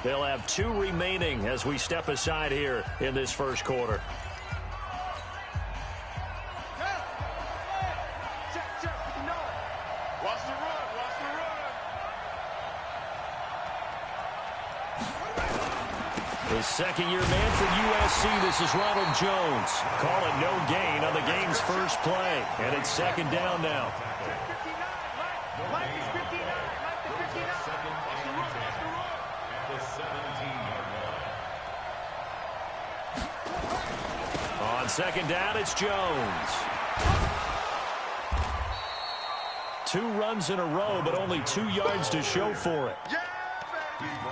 They'll have 2 remaining as we step aside here in this first quarter. The second-year man for USC, this is Ronald Jones. Call it no gain on the game's first play. And it's second down now. On second down, it's Jones. 2 runs in a row, but only 2 yards to show for it.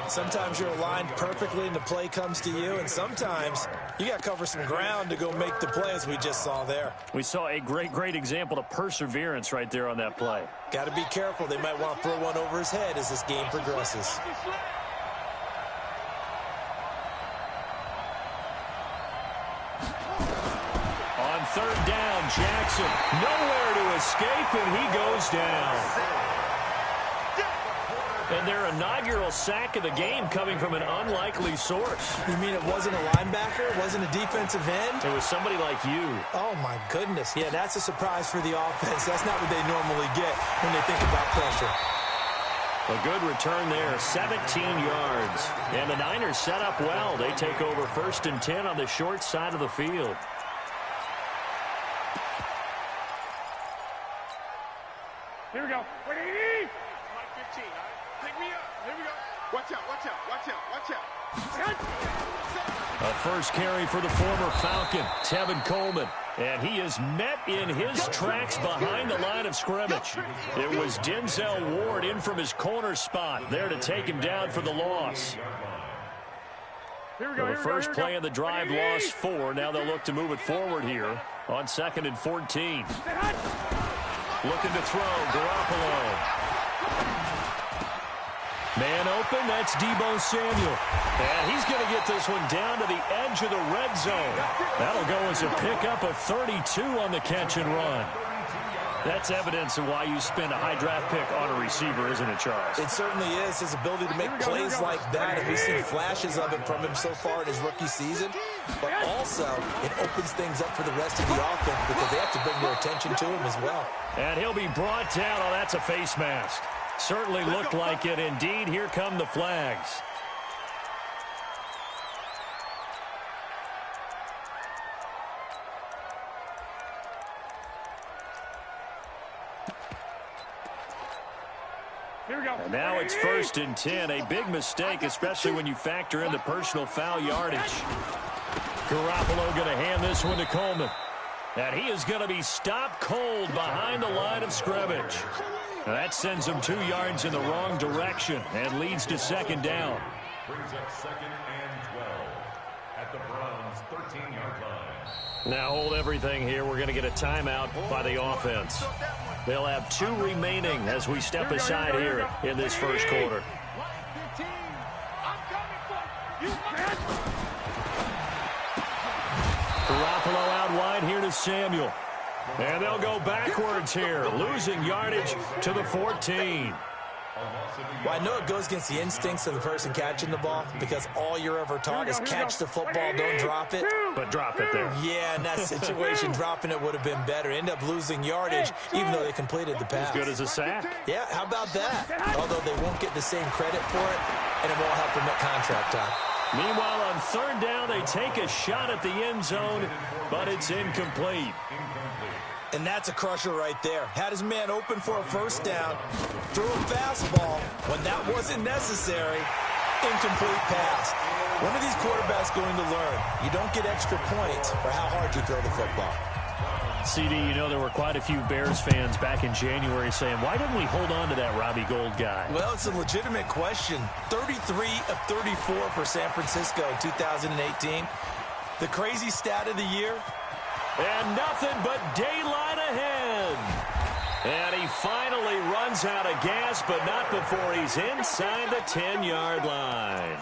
Sometimes you're aligned perfectly and the play comes to you, and sometimes you got to cover some ground to go make the play, as we just saw there. We saw a great example of perseverance right there on that play. Got to be careful. They might want to throw one over his head as this game progresses. On third down, Jackson nowhere to escape, and he goes down. And their inaugural sack of the game coming from an unlikely source. You mean it wasn't a linebacker? It wasn't a defensive end? It was somebody like you. Oh, my goodness. Yeah, that's a surprise for the offense. That's not what they normally get when they think about pressure. A good return there, 17 yards. And the Niners set up well. They take over 1st and 10 on the short side of the field. Here we go. Wait, 80. Mike 15. Pick me up. Here we go. Watch out, watch out, watch out, watch out. A first carry for the former Falcon, Tevin Coleman. And he is met in his tracks behind the line of scrimmage. It was Denzel Ward in from his corner spot there to take him down for the loss. Here we go, The first play of the drive lost 4. Now they'll look to move it forward here on 2nd and 14. Looking to throw, Garoppolo. Man open, that's Deebo Samuel. And he's going to get this one down to the edge of the red zone. That'll go as a pickup of 32 on the catch and run. That's evidence of why you spend a high draft pick on a receiver, isn't it, Charles? It certainly is. His ability to make plays like that, and we've seen flashes of it from him so far in his rookie season. But also, it opens things up for the rest of the offense because they have to bring their attention to him as well. And he'll be brought down. Oh, that's a face mask. Certainly looked like it. Indeed, here come the flags. Here we go. And now it's 1st and 10. A big mistake, especially when you factor in the personal foul yardage. Garoppolo going to hand this one to Coleman. And he is going to be stopped cold behind the line of scrimmage. Now that sends him 2 yards in the wrong direction and leads to 2nd down. Brings up 2nd and 12 at the Browns' 13-yard line. Now hold everything here. We're going to get a timeout by the offense. They'll have 2 remaining as we step aside here in this first quarter. Garoppolo out wide here to Samuel. And they'll go backwards here, losing yardage to the 14. Well, I know it goes against the instincts of the person catching the ball because all you're ever taught is catch the football, don't drop it. But drop it there. Yeah, in that situation, dropping it would have been better. End up losing yardage, even though they completed the pass. As good as a sack. Yeah, how about that? Although they won't get the same credit for it, and it won't help them at contract time. Meanwhile, on 3rd down, they take a shot at the end zone, but it's incomplete. And that's a crusher right there. Had his man open for a 1st down, threw a fastball when that wasn't necessary. Incomplete pass. When are these quarterbacks going to learn? You don't get extra points for how hard you throw the football. CD, you know there were quite a few Bears fans back in January saying, why didn't we hold on to that Robbie Gould guy? Well, it's a legitimate question. 33 of 34 for San Francisco in 2018. The crazy stat of the year. And nothing but daylight ahead. And he finally runs out of gas, but not before he's inside the 10-yard line.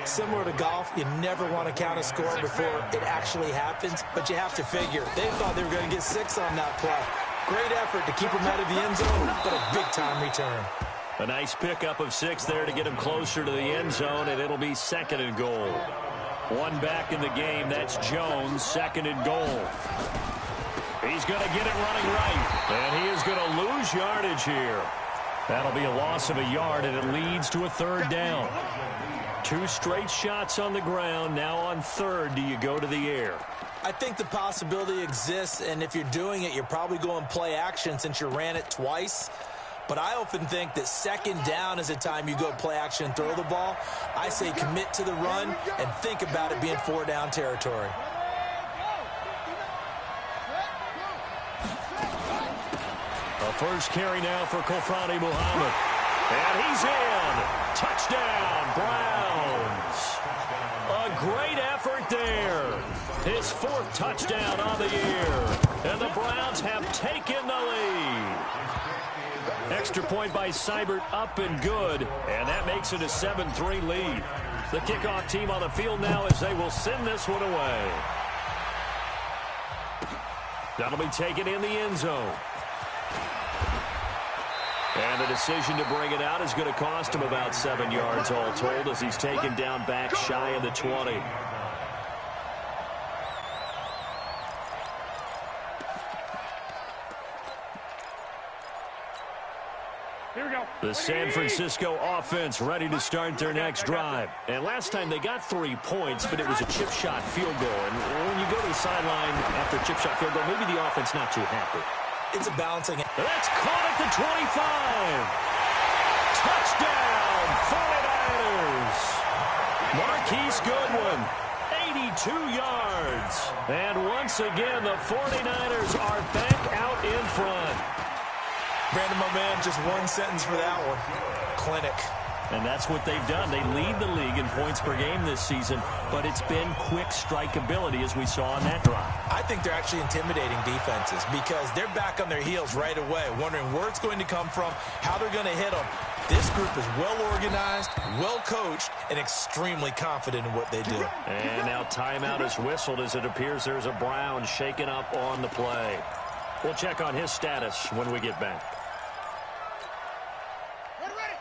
Similar to golf, you never want to count a score before it actually happens, but you have to figure. They thought they were going to get 6 on that play. Great effort to keep him out of the end zone, but a big-time return. A nice pickup of 6 there to get him closer to the end zone, and it'll be 2nd and goal. One back in the game. That's Jones, 2nd and goal. He's going to get it running right, and he is going to lose yardage here. That'll be a loss of a yard, and it leads to a 3rd down. 2 straight shots on the ground. Now on 3rd, do you go to the air? I think the possibility exists, and if you're doing it, you're probably going play action since you ran it twice. But I often think that 2nd down is a time you go play action and throw the ball. I say commit to the run and think about it being 4-down territory. A first carry now for Kofani Muhammad. And he's in. Touchdown, Browns. A great effort there. His 4th touchdown on the year. And the Browns have taken the lead. Extra point by Seibert, up and good, and that makes it a 7-3 lead. The kickoff team on the field now as they will send this one away. That'll be taken in the end zone. And the decision to bring it out is going to cost him about 7 yards all told as he's taken down back shy of the 20. The San Francisco offense ready to start their next drive. And last time they got 3 points, but it was a chip shot field goal. And when you go to the sideline after a chip shot field goal, maybe the offense not too happy. It's a balancing. That's caught at the 25. Touchdown, 49ers. Marquise Goodwin, 82 yards. And once again, the 49ers are back out in front. Brandon, my man, just one sentence for that one. Clinic. And that's what they've done. They lead the league in points per game this season, but it's been quick strikeability as we saw on that drive. I think they're actually intimidating defenses because they're back on their heels right away, wondering where it's going to come from, how they're going to hit them. This group is well organized, well coached, and extremely confident in what they do. And now timeout is whistled as it appears there's a Brown shaken up on the play. We'll check on his status when we get back.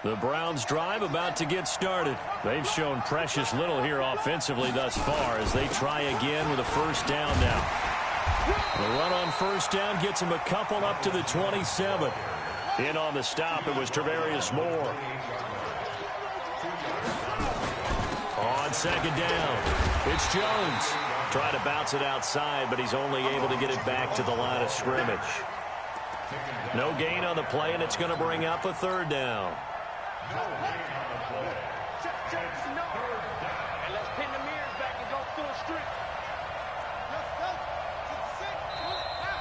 The Browns drive about to get started. They've shown precious little here offensively thus far as they try again with a first down now. The run on first down gets them a couple up to the 27. In on the stop, it was Travarius Moore. On second down, it's Jones. Trying to bounce it outside, but he's only able to get it back to the line of scrimmage. No gain on the play, and it's going to bring up a 3rd down.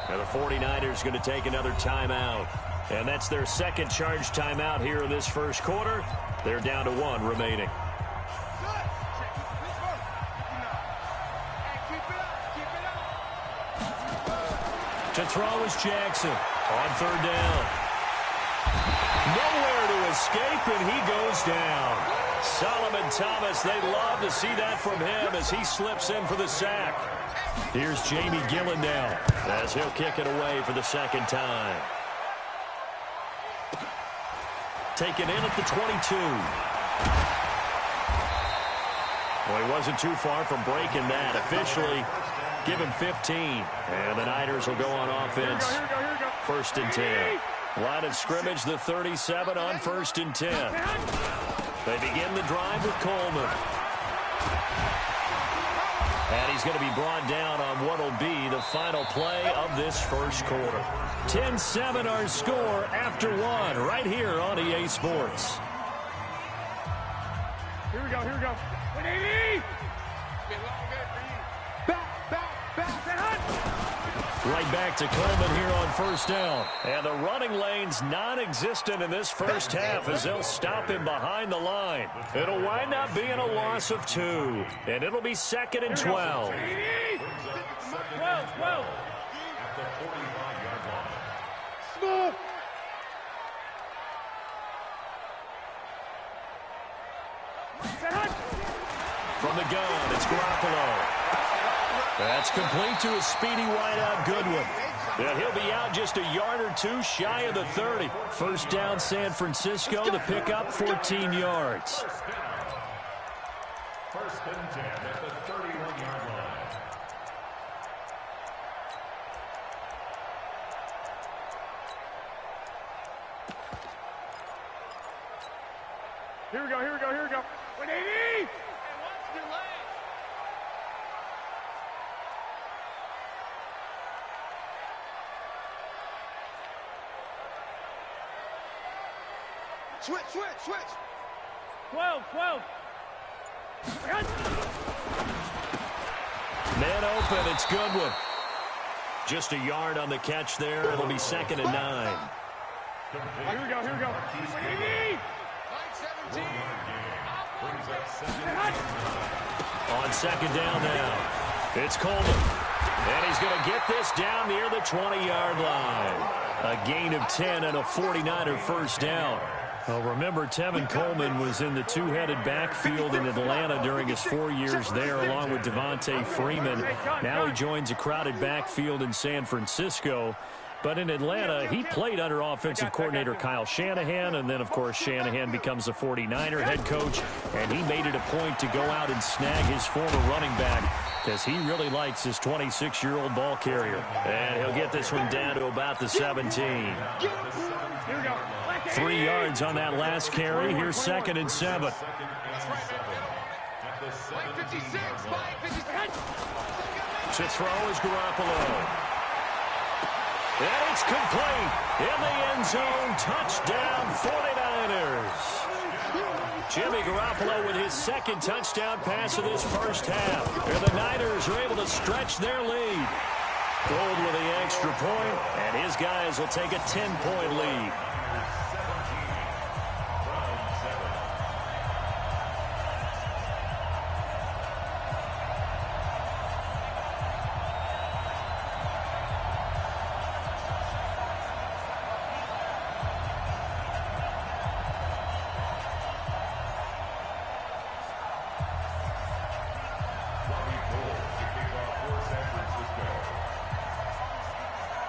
Now the 49ers going to take another timeout. And that's their 2nd charge timeout here in this first quarter. They're down to 1 remaining. To throw is Jackson on 3rd down. Nowhere to escape, and he goes down. Solomon Thomas, they'd love to see that from him as he slips in for the sack. Here's Jamie Gillen now as he'll kick it away for the 2nd time. Taken in at the 22. Well, he wasn't too far from breaking that. Officially, give him 15. And the Niners will go on offense. 1st and 10. Line of scrimmage, the 37 on 1st and 10. They begin the drive with Coleman. And he's going to be brought down on what will be the final play of this first quarter. 10-7 our score after 1 right here on EA Sports. Here we go, here we go. 180! Right back to Coleman here on first down. And the running lane's non-existent in this first half as they'll stop him behind the line. It'll wind up being a loss of 2. And it'll be 2nd and 12. 12. Smooth. From the gun, it's Garoppolo. That's complete to a speedy wideout Goodwin. And he'll be out just a yard or two shy of the 30. First down, San Francisco to pick up 14 yards. First and 10 at the 31-yard line. Here we go, here we go, here we go. 180! Switch, switch, switch. 12. Man open, it's Goodwin. Just a yard on the catch there. It'll be second and 9. Here we go, here we go. 180! On second down now, it's Coleman. And he's going to get this down near the 20-yard line. A gain of 10 and a 49er first down. Well, remember, Tevin Coleman was in the two-headed backfield in Atlanta during his 4 years there, along with Devontae Freeman. Now he joins a crowded backfield in San Francisco. But in Atlanta, he played under offensive coordinator Kyle Shanahan, and then, of course, Shanahan becomes a 49er head coach, and he made it a point to go out and snag his former running back because he really likes his 26-year-old ball carrier. And he'll get this one down to about the 17. 3 yards on that last carry. Here's second and 7. To throw is Garoppolo. And it's complete in the end zone. Touchdown, 49ers. Jimmy Garoppolo with his second touchdown pass of this first half. And the Niners are able to stretch their lead. Gold with the extra point, and his guys will take a 10-point lead.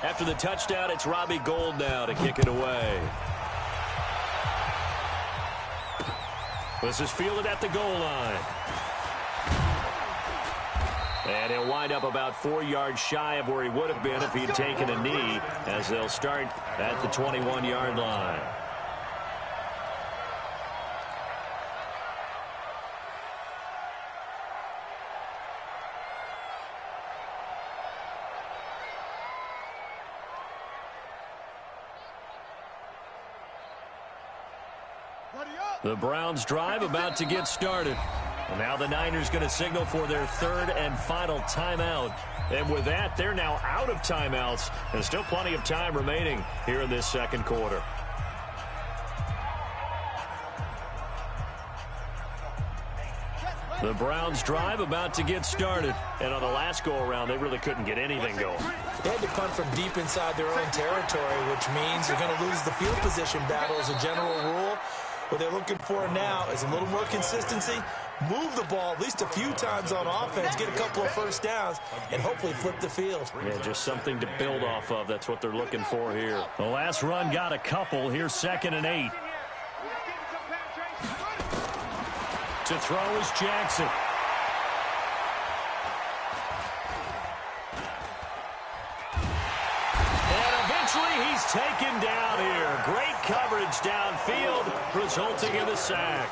After the touchdown, it's Robbie Gould now to kick it away. This is fielded at the goal line. And he'll wind up about 4 yards shy of where he would have been if he'd taken a knee, as they'll start at the 21-yard line. The Browns drive about to get started. And now the Niners going to signal for their third and final timeout. And with that, they're now out of timeouts. There's still plenty of time remaining here in this second quarter. The Browns drive about to get started. And on the last go-around, they really couldn't get anything going. They had to punt from deep inside their own territory, which means you're going to lose the field position battle as a general rule. What they're looking for now is a little more consistency, move the ball at least a few times on offense, get a couple of first downs, and hopefully flip the field. Yeah, just something to build off of. That's what they're looking for here. The last run got a couple. Here's second and 8. To throw is Jackson. He's taken down here. Great coverage downfield, resulting in the sack.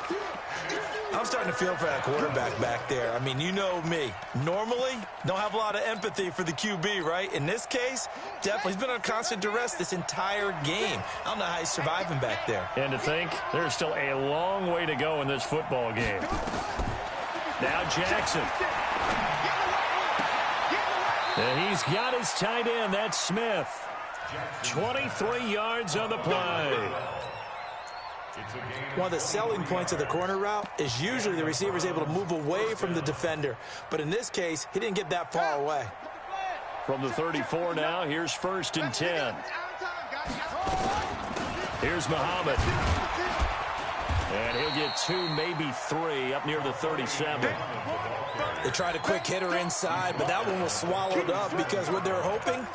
I'm starting to feel for that quarterback back there. I mean, you know me. Normally, don't have a lot of empathy for the QB, right? In this case, definitely. He's been on constant duress this entire game. I don't know how he's surviving back there. And to think, there's still a long way to go in this football game. Now Jackson. And he's got his tight end. That's Smith. 23 yards on the play. One of the selling points of the corner route is usually the receiver is able to move away from the defender. But in this case, he didn't get that far away. From the 34 now, here's first and 10. Here's Muhammad. And he'll get 2, maybe 3 up near the 37. They tried a quick hitter inside, but that one was swallowed up because what they're hoping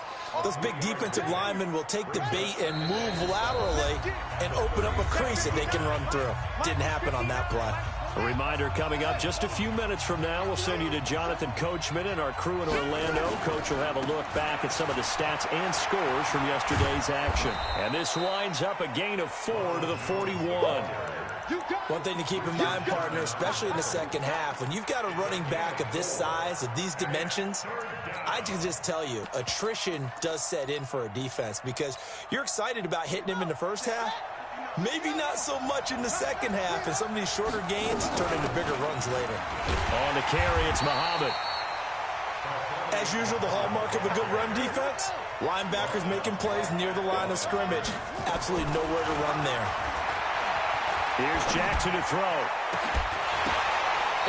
Those big defensive linemen will take the bait and move laterally and open up a crease that they can run through. Didn't happen on that play. A reminder coming up just a few minutes from now. We'll send you to Jonathan Coachman and our crew in Orlando. Coach will have a look back at some of the stats and scores from yesterday's action. And this winds up a gain of 4 to the 41. One thing to keep in mind, partner, especially in the second half, when you've got a running back of this size, of these dimensions, I can just tell you, attrition does set in for a defense because you're excited about hitting him in the first half. Maybe not so much in the second half, and some of these shorter gains turn into bigger runs later. On the carry, it's Muhammad. As usual, the hallmark of a good run defense, linebackers making plays near the line of scrimmage. Absolutely nowhere to run there. Here's Jackson to throw.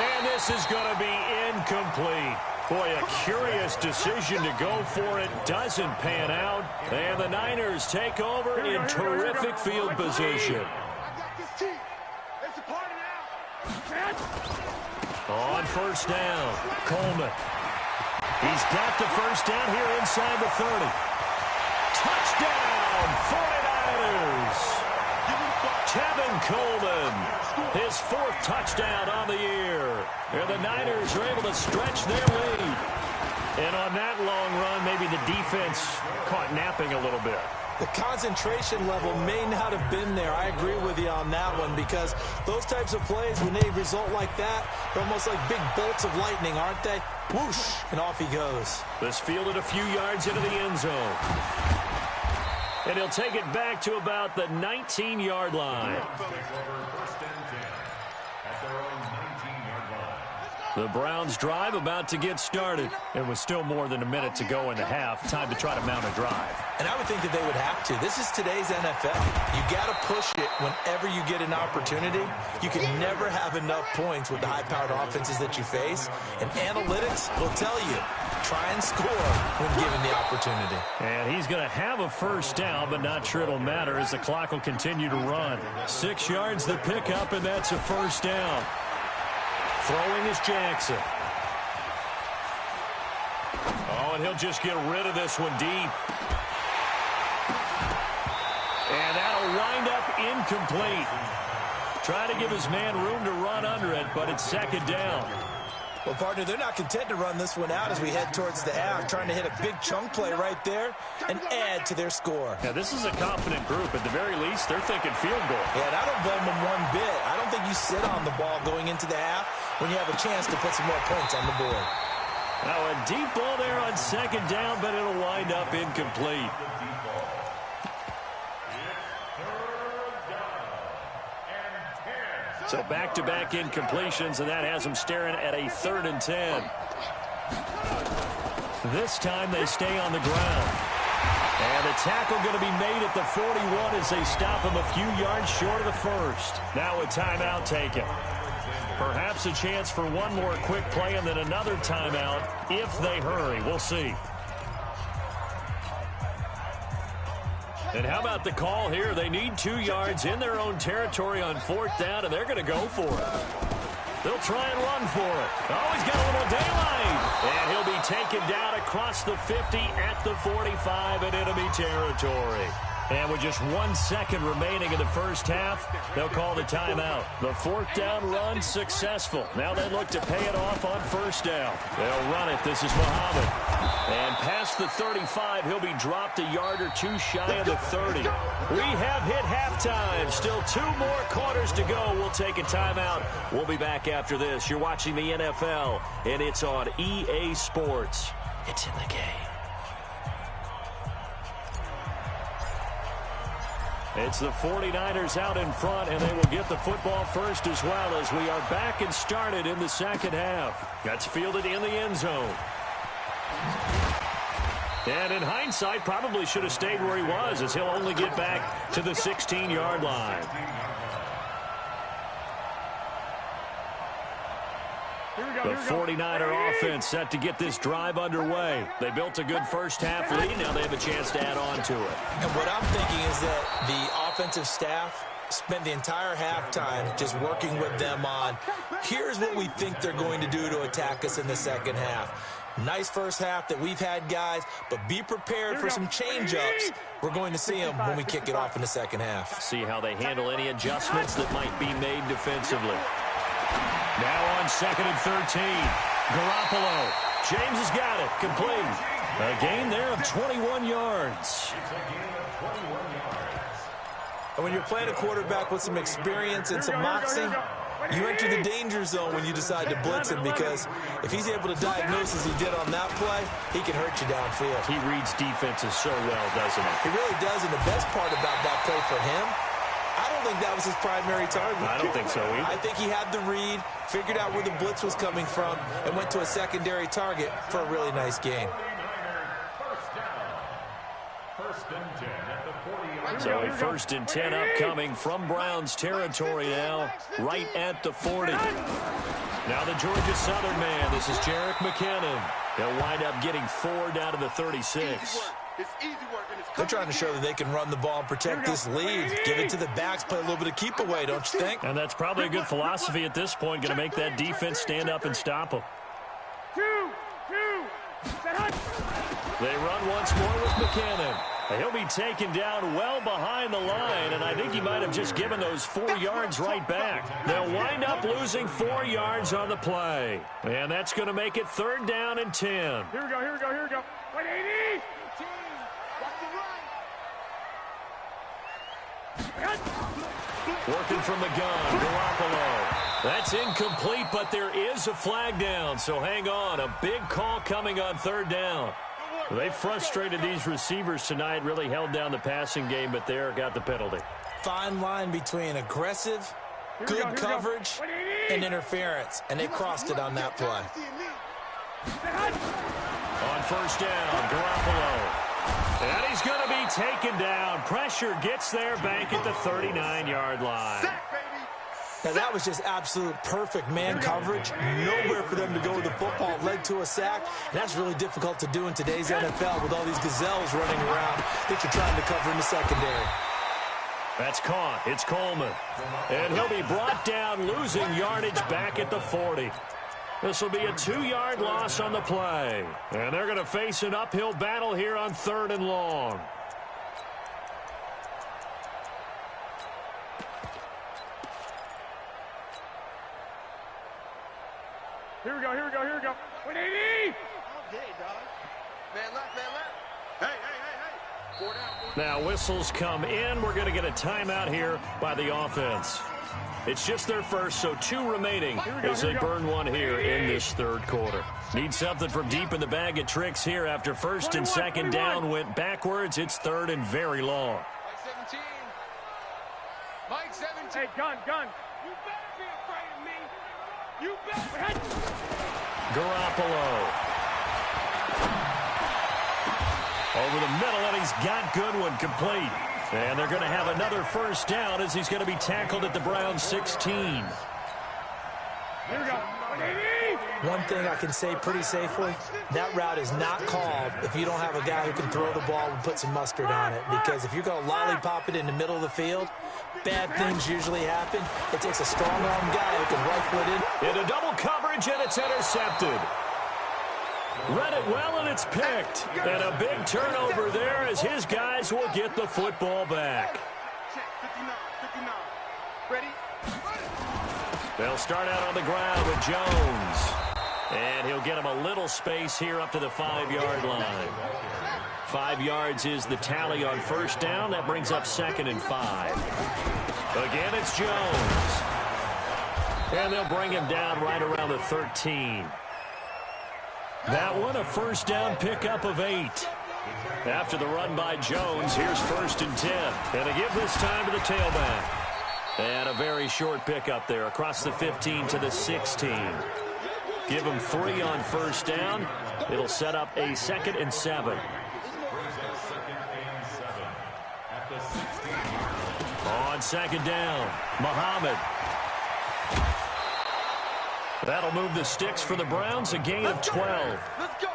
And this is going to be incomplete. Boy, a curious decision to go for it. Doesn't pan out. And the Niners take over in terrific field position. On first down, Coleman. He's got the first down here inside the 30. Touchdown, 49ers. Tevin Coleman, his 4th touchdown on the year. And the Niners are able to stretch their lead. And on that long run, maybe the defense caught napping a little bit. The concentration level may not have been there. I agree with you on that one because those types of plays, when they result like that, they're almost like big bolts of lightning, aren't they? Whoosh, and off he goes. This fielded a few yards into the end zone. And he'll take it back to about the 19-yard line. The Browns drive about to get started. And with still more than a minute to go in the half, time to try to mount a drive. And I would think that they would have to. This is today's NFL. You got to push it whenever you get an opportunity. You can never have enough points with the high-powered offenses that you face. And analytics will tell you, try and score when given the opportunity. And he's going to have a first down, but not sure it'll matter as the clock will continue to run. 6 yards the pickup, and that's a first down. Throwing is Jackson. Oh, and he'll just get rid of this one deep. And that'll wind up incomplete. Try to give his man room to run under it, but it's second down. Well, partner, they're not content to run this one out as we head towards the half, trying to hit a big chunk play right there and add to their score. Yeah, this is a confident group. At the very least, they're thinking field goal. Yeah, and I don't blame them one bit. I don't think you sit on the ball going into the half when you have a chance to put some more points on the board. Now, a deep ball there on second down, but it'll wind up incomplete. So back-to-back incompletions, and that has them staring at a 3rd and 10. This time they stay on the ground. And the tackle going to be made at the 41 as they stop him a few yards short of the first. Now a timeout taken. Perhaps a chance for one more quick play and then another timeout if they hurry. We'll see. And how about the call here? They need 2 yards in their own territory on 4th down, and they're going to go for it. They'll try and run for it. Oh, he's got a little daylight. And he'll be taken down across the 50 at the 45 in enemy territory. And with just 1 second remaining in the first half, they'll call the timeout. The 4th down run successful. Now they look to pay it off on first down. They'll run it. This is Muhammad. And past the 35, he'll be dropped a yard or 2 shy of the 30. We have hit halftime. Still 2 more quarters to go. We'll take a timeout. We'll be back after this. You're watching the NFL, and it's on EA Sports. It's in the game. It's the 49ers out in front, and they will get the football first as well as we are back and started in the second half. That's fielded in the end zone. And in hindsight, probably should have stayed where he was as he'll only get back to the 16-yard line. The 49er offense set to get this drive underway. They built a good first half lead. Now they have a chance to add on to it. And what I'm thinking is that the offensive staff spent the entire halftime just working with them on, here's what we think they're going to do to attack us in the second half. Nice first half that we've had, guys, but be prepared for some change-ups. We're going to see them when we kick it off in the second half. See how they handle any adjustments that might be made defensively. Now on 2nd and 13. Garoppolo. James has got it. Complete. A gain there of 21 yards. And when you're playing a quarterback with some experience and some moxie, you enter the danger zone when you decide to blitz him, because if he's able to diagnose as he did on that play, he can hurt you downfield. He reads defenses so well, doesn't he? He really does, and the best part about that play for him, I don't think that was his primary target. I don't think so either. I think he had the read, figured out where the blitz was coming from, and went to a secondary target for a really nice gain. So a 1st and 10 upcoming from Browns territory now, right at the 40. Now the Georgia Southern man, this is Jerick McKinnon. He'll wind up getting 4 down to the 36. They're trying to show that they can run the ball and protect this lead. Give it to the backs, play a little bit of keep away, don't you think? And that's probably a good philosophy at this point, going to make that defense stand up and stop them. They run once more with McKinnon. He'll be taken down well behind the line, and I think he might have just given those 4 yards right back. They'll wind up losing 4 yards on the play. And that's going to make it 3rd down and 10. Here we go, here we go, here we go. 180! Working from the gun, Garoppolo. That's incomplete, but there is a flag down, so hang on. A big call coming on 3rd down. They frustrated these receivers tonight, really held down the passing game, but there got the penalty. Fine line between aggressive, good coverage, and interference, and they crossed it on that play. On 1st down, Garoppolo. And he's going to be taken down. Pressure gets there back at the 39-yard line. Now, that was just absolute perfect man coverage. Nowhere for them to go with the football. Led to a sack. And that's really difficult to do in today's NFL with all these gazelles running around that you're trying to cover in the secondary. That's caught. It's Coleman. And he'll be brought down, losing yardage back at the 40. This will be a 2-yard loss on the play. And they're going to face an uphill battle here on 3rd and long. Here we go, here we go, here we go. 180! All day, dog. Man left, man left. Hey, hey, hey, hey. 4 down, 4 down. Now whistles come in. We're going to get a timeout here by the offense. It's just their first, so 2 remaining as they burn 1 here in this 3rd quarter. Need something from deep in the bag of tricks here after 1st and 2nd down went backwards. It's 3rd and very long. Mike 17. Mike 17. Hey, gun. You better be afraid of me. You better. Garoppolo. Over the middle, and he's got Goodwin complete. And they're going to have another 1st down as he's going to be tackled at the Browns 16. Here we go. 180! One thing I can say pretty safely, that route is not called if you don't have a guy who can throw the ball and put some mustard on it. Because if you're going to lollipop it in the middle of the field, bad things usually happen. It takes a strong-arm guy who can rifle it in. Into double coverage, and it's intercepted. Read it well, and it's picked. And a big turnover there as his guys will get the football back. Check, 59. Ready? They'll start out on the ground with Jones. And he'll get him a little space here up to the 5-yard line. 5 yards is the tally on 1st down. That brings up 2nd and 5. Again, it's Jones. And they'll bring him down right around the 13. That one, a 1st down pickup of 8. After the run by Jones, here's 1st and 10. And they give this time to the tailback. And a very short pickup there across the 15 to the 16. Give him 3 on 1st down. It'll set up a 2nd and 7. On 2nd down, Muhammad. That'll move the sticks for the Browns, a gain of 12. Let's go.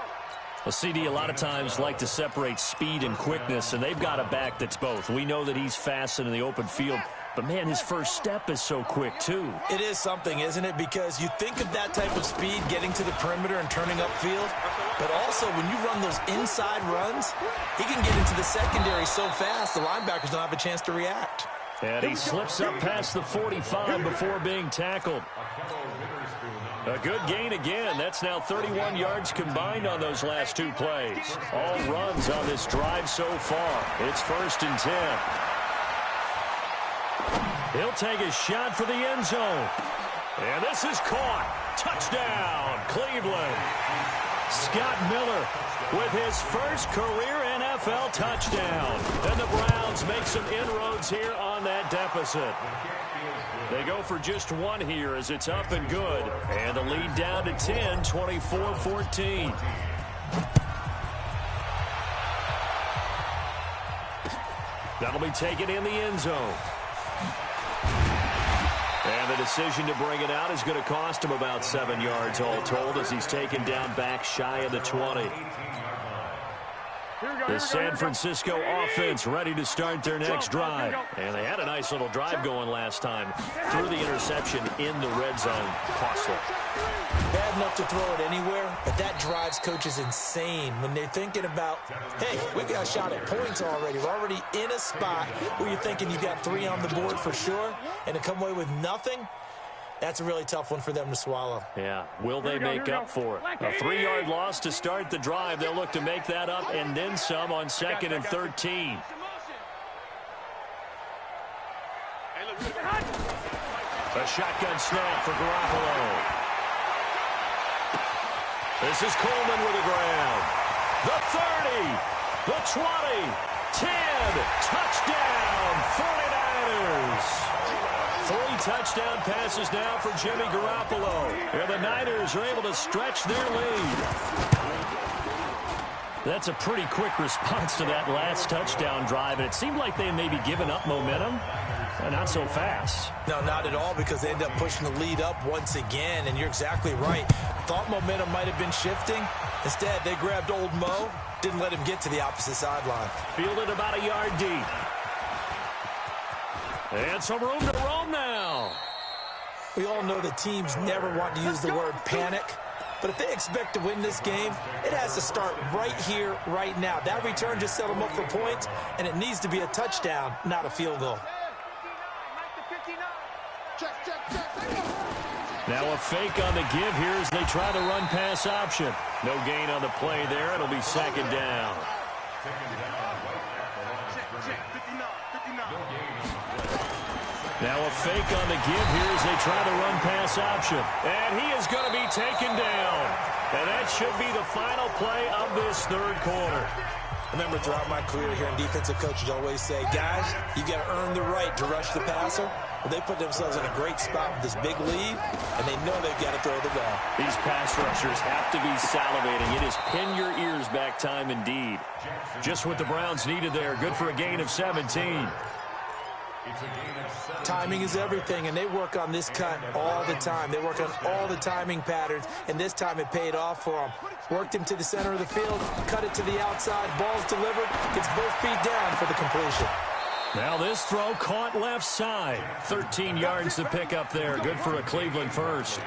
A CD a lot of times like to separate speed and quickness, and they've got a back that's both. We know that he's fast and in the open field, But, man, his first step is so quick, too. It is something, isn't it? Because you think of that type of speed getting to the perimeter and turning upfield, but also when you run those inside runs, he can get into the secondary so fast the linebackers don't have a chance to react. And he slips up past the 45 before being tackled. A good gain again. That's now 31 yards combined on those last two plays. All runs on this drive so far. It's 1st and 10. He'll take a shot for the end zone. And this is caught. Touchdown, Cleveland. Scott Miller with his first career NFL touchdown. And the Browns make some inroads here on that deficit. They go for just one here as it's up and good. And the lead down to 10, 24-14. That'll be taken in the end zone. And the decision to bring it out is going to cost him about 7 yards all told as he's taken down back shy of the 20. The San Francisco offense ready to start their next drive. And they had a nice little drive going last time. Threw the interception in the red zone. Costly. Bad enough to throw it anywhere, but that drives coaches insane when they're thinking about, hey, we got a shot at points already. We're already in a spot where you're thinking you got 3 on the board for sure, and to come away with nothing, that's a really tough one for them to swallow. Yeah. Will they make up for it? A 3-yard loss to start the drive. They'll look to make that up and then some on 2nd and 13. A shotgun snap for Garoppolo. This is Coleman with a grab. The 30, the 20, 10, touchdown, 49ers. 3 touchdown passes now for Jimmy Garoppolo. And the Niners are able to stretch their lead. That's a pretty quick response to that last touchdown drive. And it seemed like they may be giving up momentum. Not so fast. No, not at all, because they end up pushing the lead up once again. And you're exactly right. Thought momentum might have been shifting. Instead, they grabbed old Mo. Didn't let him get to the opposite sideline. Fielded about a yard deep. And some room to roam now. We all know the teams never want to use the word panic. But if they expect to win this game, it has to start right here, right now. That return just set them up for points, and it needs to be a touchdown, not a field goal. Now a fake on the give here as they try the run-pass option. No gain on the play there. It'll be 2nd down. Now a fake on the give here as they try the run-pass option. And he is going to be taken down. And that should be the final play of this 3rd quarter. Remember, throughout my career here in defensive coaches always say, guys, you got to earn the right to rush the passer. Well, they put themselves in a great spot with this big lead, and they know they've got to throw the ball. These pass rushers have to be salivating. It is pin your ears back time indeed. Just what the Browns needed there. Good for a gain of 17. Timing is everything, and they work on this cut all the time. They work on all the timing patterns, and this time it paid off for them. Worked him to the center of the field, cut it to the outside, ball's delivered, gets both feet down for the completion. Now this throw caught left side. 13 yards to pick up there. Good for a Cleveland first.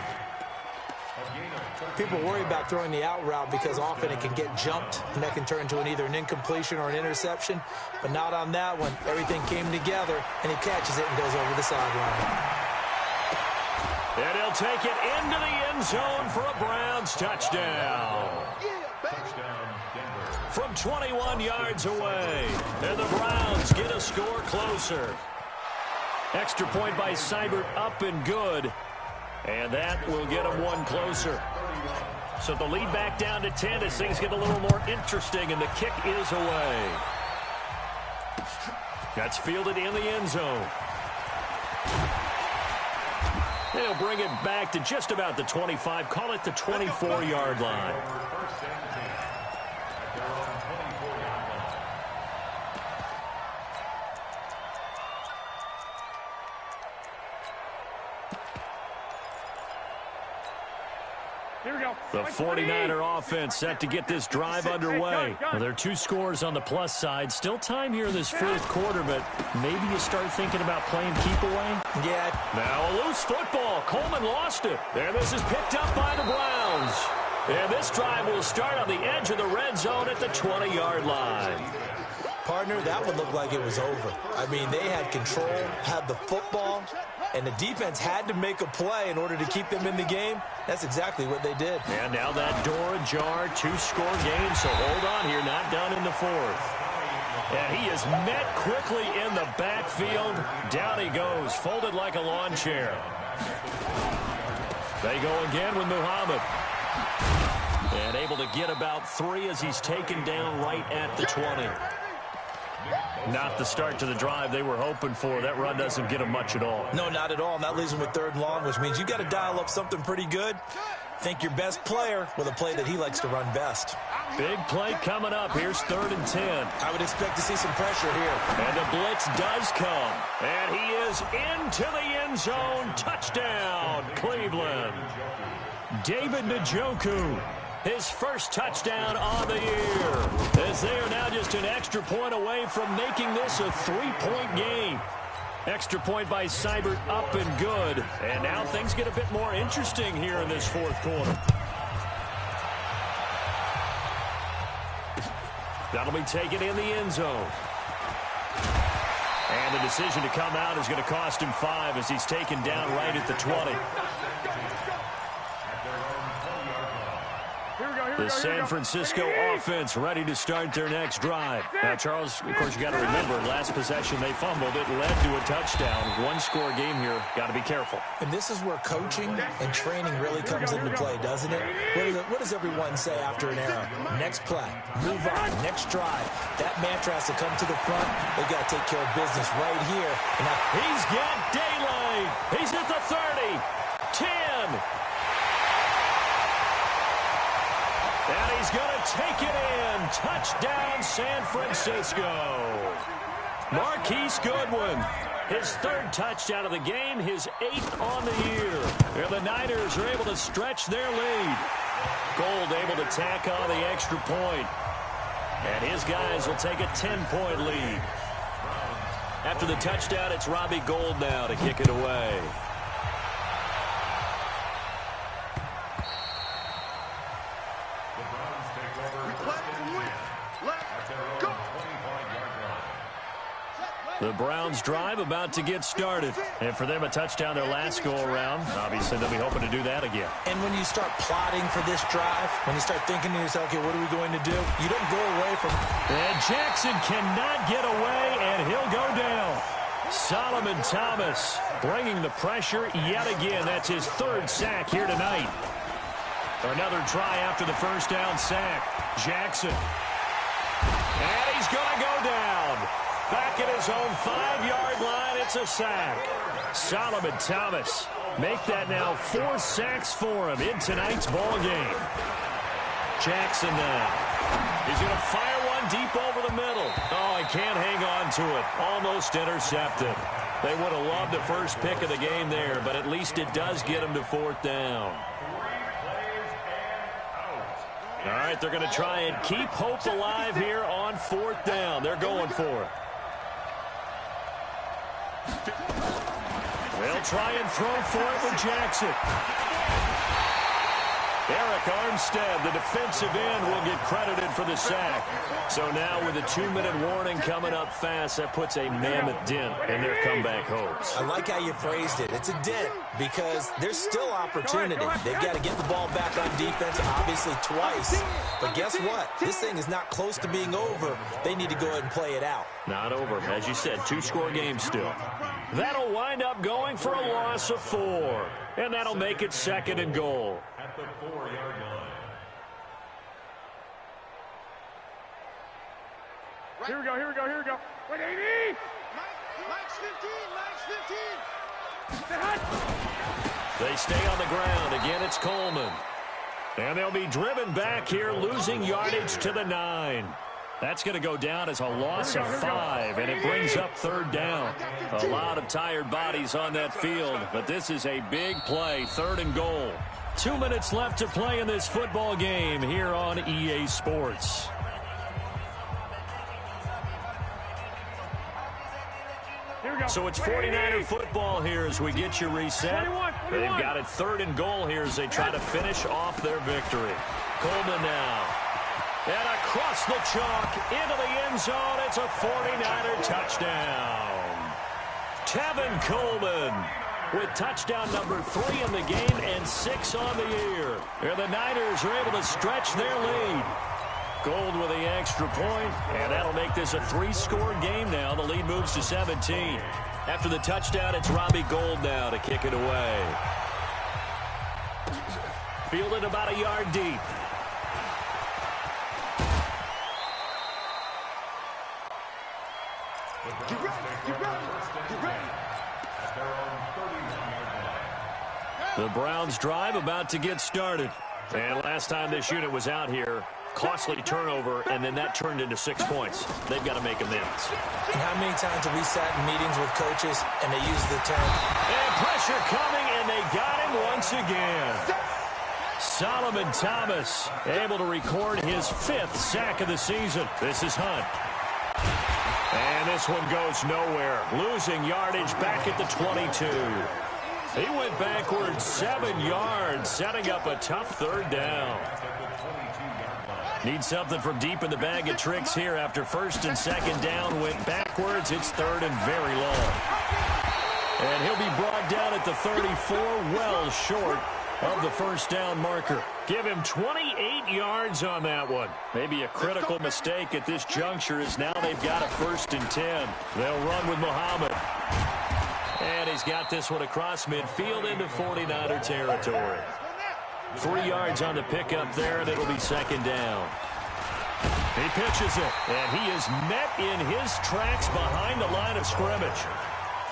People worry about throwing the out route because often it can get jumped, and that can turn into either an incompletion or an interception. But not on that one. Everything came together, and he catches it and goes over the sideline. And he'll take it into the end zone for a Browns touchdown. From 21 yards away. And the Browns get a score closer. Extra point by Seibert up and good. And that will get them one closer. So the lead back down to 10 as things get a little more interesting, and the kick is away. That's fielded in the end zone. They'll bring it back to just about the 25, call it the 24-yard line. Here we go. The 49er offense set to get this drive underway. Well, there are 2 scores on the plus side. Still time here in this 4th quarter, but maybe you start thinking about playing keep away. Yeah. Now a loose football. Coleman lost it. And this is picked up by the Browns. And this drive will start on the edge of the red zone at the 20-yard line. Partner, that would look like it was over. I mean, they had control, had the football, and the defense had to make a play in order to keep them in the game. That's exactly what they did. And now that door ajar, 2-score game, so hold on here, not done in the 4th. And he is met quickly in the backfield. Down he goes, folded like a lawn chair. They go again with Muhammad. And able to get about 3 as he's taken down right at the 20. Not the start to the drive they were hoping for. That run doesn't get them much at all. No, not at all. And that leaves them with 3rd and long, which means you got to dial up something pretty good. Think your best player with a play that he likes to run best. Big play coming up. Here's 3rd and 10. I would expect to see some pressure here. And the blitz does come. And he is into the end zone. Touchdown, Cleveland. David Njoku. His first touchdown on the year, as they are now just an extra point away from making this a 3-point game. Extra point by Seibert up and good. And now things get a bit more interesting here in this 4th quarter. That'll be taken in the end zone. And the decision to come out is going to cost him 5 as he's taken down right at the 20. The San Francisco offense ready to start their next drive. Now, Charles, of course, you got to remember, last possession they fumbled. It led to a touchdown. 1-score game here. Got to be careful. And this is where coaching and training really comes into play, doesn't it? What does everyone say after an error? Next play, move on, next drive. That mantra has to come to the front. They've got to take care of business right here. And now he's got daylight. He's at the 30, 10. And he's going to take it in. Touchdown, San Francisco. Marquise Goodwin, his 3rd touchdown of the game, his 8th on the year. And the Niners are able to stretch their lead. Gold able to tack on the extra point. And his guys will take a 10-point lead. After the touchdown, it's Robbie Gould now to kick it away. The Browns drive about to get started. And for them, a touchdown their last go-around. Obviously, they'll be hoping to do that again. And when you start plotting for this drive, when you start thinking to yourself, okay, what are we going to do? You don't go away from it. And Jackson cannot get away, and he'll go down. Solomon Thomas bringing the pressure yet again. That's his 3rd sack here tonight. Another try after the first down sack. Jackson. And he's going to go down. Back at his own 5-yard line, it's a sack. Solomon Thomas make that now 4 sacks for him in tonight's ball game. Jackson now. He's going to fire one deep over the middle. Oh, he can't hang on to it. Almost intercepted. They would have loved the first pick of the game there, but at least it does get him to 4th down. All right, they're going to try and keep hope alive here on 4th down. They're going for it. They'll try and throw for it with Jackson. Eric Armstead, the defensive end, will get credited for the sack. So now with a 2-minute warning coming up fast, that puts a mammoth dent in their comeback hopes. I like how you phrased it. It's a dent because there's still opportunity. They've got to get the ball back on defense, obviously twice. But guess what? This thing is not close to being over. They need to go ahead and play it out. Not over. As you said, 2-score game still. That'll wind up going for a loss of 4. And that'll make it 2nd and goal. At the 4-yard line. Here we go, here we go, here we go. Wait, 80! Mike's 15, They stay on the ground. Again, it's Coleman. And they'll be driven back here, losing yardage to the 9. That's going to go down as a loss of 5, and it brings up 3rd down. A lot of tired bodies on that field, but this is a big play, 3rd and goal. 2 minutes left to play in this football game here on EA Sports. So it's 49er football here as we get you reset. They've got it 3rd and goal here as they try to finish off their victory. Coleman now. And across the chalk into the end zone. It's a 49er touchdown. Tevin Coleman with touchdown number 3 in the game and 6 on the year. And the Niners are able to stretch their lead. Gold with the extra point, and that'll make this a 3-score game now. The lead moves to 17. After the touchdown, it's Robbie Gould now to kick it away. Fielded about a yard deep. The Browns drive about to get started. And last time this unit was out here, costly turnover, and then that turned into 6 points. They've got to make amends. And how many times have we sat in meetings with coaches and they use the term? And pressure coming, and they got him once again. Solomon Thomas able to record his 5th sack of the season. This is Hunt. And this one goes nowhere. Losing yardage back at the 22. He went backwards 7 yards, setting up a tough 3rd down. Need something from deep in the bag of tricks here after 1st and 2nd down went backwards. It's 3rd and very long. And he'll be brought down at the 34, well short of the 1st down marker. Give him 28 yards on that one. Maybe a critical mistake at this juncture as now they've got a 1st and 10. They'll run with Muhammad. And he's got this one across midfield into 49er territory. 3 yards on the pickup there, and it'll be 2nd down. He pitches it, and he is met in his tracks behind the line of scrimmage.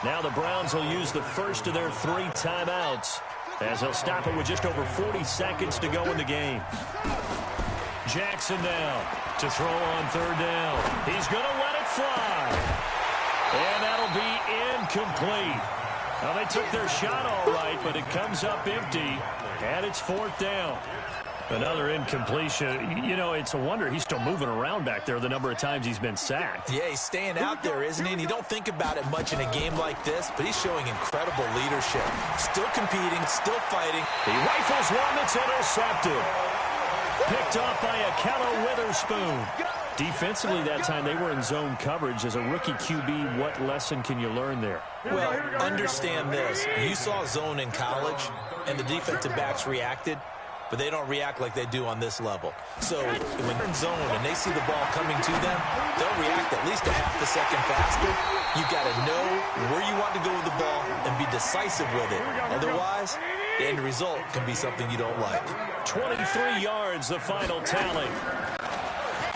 Now the Browns will use the first of their 3 timeouts as they'll stop it with just over 40 seconds to go in the game. Jackson now to throw on 3rd down. He's going to let it fly. And that'll be incomplete. Now, they took their shot all right, but it comes up empty, and it's 4th down. Another incompletion. You know, it's a wonder he's still moving around back there the number of times he's been sacked. Yeah, he's staying out there, isn't he? And you don't think about it much in a game like this, but he's showing incredible leadership. Still competing, still fighting. He rifles one that's intercepted. Picked off by Akello Witherspoon. Defensively that time, they were in zone coverage. As a rookie QB, what lesson can you learn there? Well, understand this. You saw zone in college, and the defensive backs reacted, but they don't react like they do on this level. So when they're in zone and they see the ball coming to them, they'll react at least a half a second faster. You've got to know where you want to go with the ball and be decisive with it. Otherwise, the end result can be something you don't like. 23 yards, the final tally.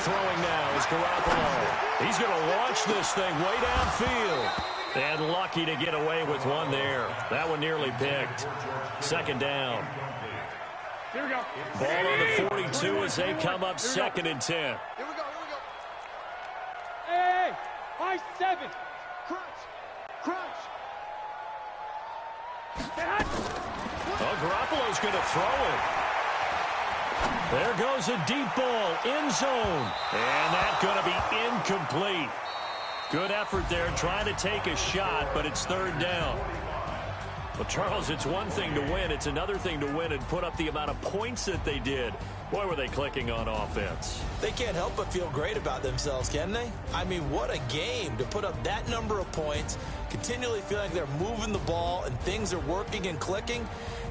Throwing now is Garoppolo. He's going to launch this thing way downfield. And lucky to get away with one there. That one nearly picked. 2nd down. Here we go. Ball on the 42 as they come up 2nd and 10. Here we go. Hey, high 7. Crunch. Oh, Garoppolo's going to throw it. There goes a deep ball, end zone. And that's going to be incomplete. Good effort there, trying to take a shot, but it's 3rd down. Well, Charles, it's one thing to win. It's another thing to win and put up the amount of points that they did. Boy, were they clicking on offense. They can't help but feel great about themselves, can they? I mean, what a game to put up that number of points, continually feeling like they're moving the ball and things are working and clicking.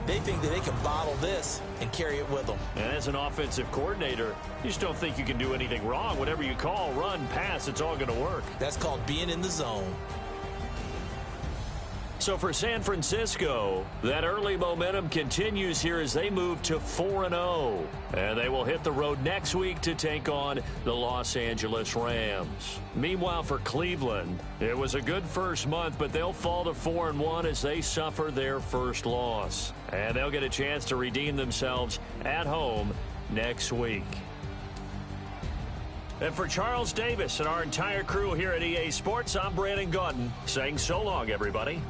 They think that they can bottle this and carry it with them. And as an offensive coordinator, you just don't think you can do anything wrong. Whatever you call, run, pass, it's all going to work. That's called being in the zone. So for San Francisco, that early momentum continues here as they move to 4-0. And they will hit the road next week to take on the Los Angeles Rams. Meanwhile, for Cleveland, it was a good first month, but they'll fall to 4-1 as they suffer their first loss. And they'll get a chance to redeem themselves at home next week. And for Charles Davis and our entire crew here at EA Sports, I'm Brandon Gaudin saying so long, everybody.